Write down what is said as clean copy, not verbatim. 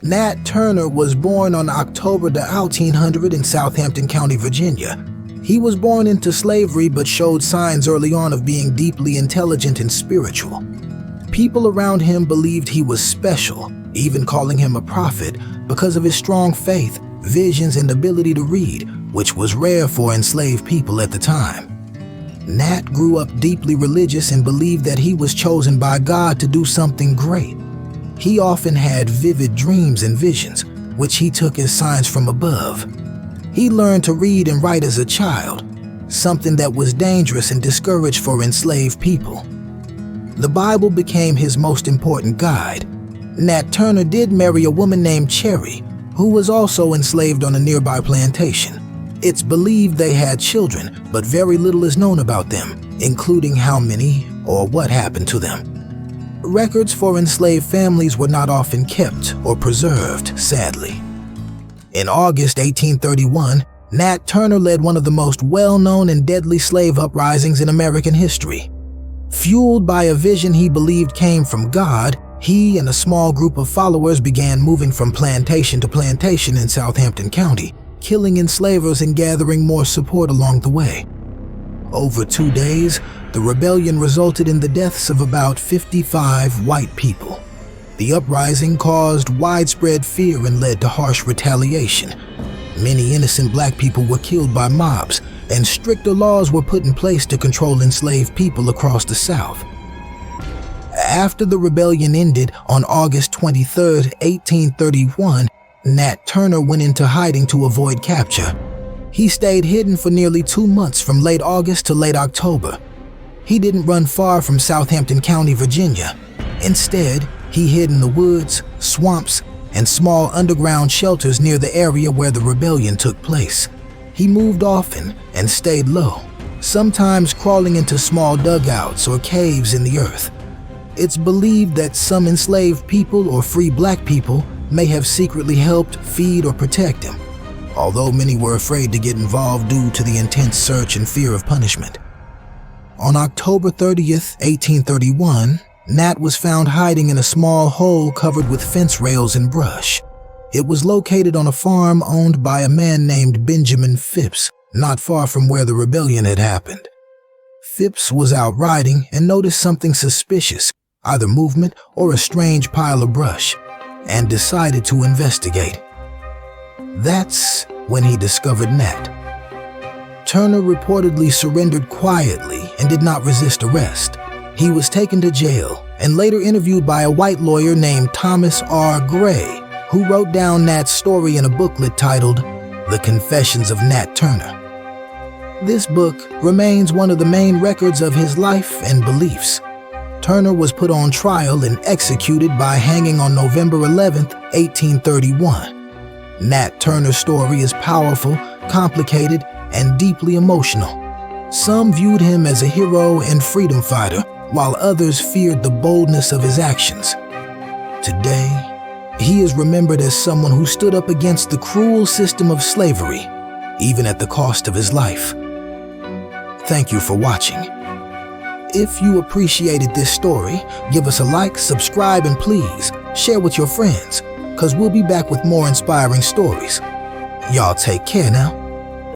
Nat Turner was born on October 1800 in Southampton County, Virginia. He was born into slavery but showed signs early on of being deeply intelligent and spiritual. People around him believed he was special, even calling him a prophet because of his strong faith, visions, and ability to read, which was rare for enslaved people at the time. Nat grew up deeply religious and believed that he was chosen by God to do something great. He often had vivid dreams and visions, which he took as signs from above. He learned to read and write as a child, something that was dangerous and discouraged for enslaved people. The Bible became his most important guide. Nat Turner did marry a woman named Cherry, who was also enslaved on a nearby plantation. It's believed they had children, but very little is known about them, including how many or what happened to them. Records for enslaved families were not often kept or preserved, sadly. In August 1831, Nat Turner led one of the most well-known and deadly slave uprisings in American history. Fueled by a vision he believed came from God, he and a small group of followers began moving from plantation to plantation in Southampton County, killing enslavers and gathering more support along the way. Over 2 days, the rebellion resulted in the deaths of about 55 white people. The uprising caused widespread fear and led to harsh retaliation. Many innocent black people were killed by mobs, and stricter laws were put in place to control enslaved people across the South. After the rebellion ended on August 23, 1831, Nat Turner went into hiding to avoid capture. He stayed hidden for nearly 2 months from late August to late October. He didn't run far from Southampton County, Virginia. Instead, he hid in the woods, swamps, and small underground shelters near the area where the rebellion took place. He moved often and stayed low, sometimes crawling into small dugouts or caves in the earth. It's believed that some enslaved people or free black people may have secretly helped feed or protect him, although many were afraid to get involved due to the intense search and fear of punishment. On October 30th, 1831, Nat was found hiding in a small hole covered with fence rails and brush. It was located on a farm owned by a man named Benjamin Phipps, not far from where the rebellion had happened. Phipps was out riding and noticed something suspicious, either movement or a strange pile of brush, and decided to investigate. That's when he discovered Nat. Turner reportedly surrendered quietly and did not resist arrest. He was taken to jail and later interviewed by a white lawyer named Thomas R. Gray, who wrote down Nat's story in a booklet titled The Confessions of Nat Turner. This book remains one of the main records of his life and beliefs. Turner was put on trial and executed by hanging on November 11, 1831. Nat Turner's story is powerful, complicated, and deeply emotional. Some viewed him as a hero and freedom fighter, while others feared the boldness of his actions. Today, he is remembered as someone who stood up against the cruel system of slavery, even at the cost of his life. Thank you for watching. If you appreciated this story, give us a like, subscribe, and please share with your friends, because we'll be back with more inspiring stories. Y'all take care now.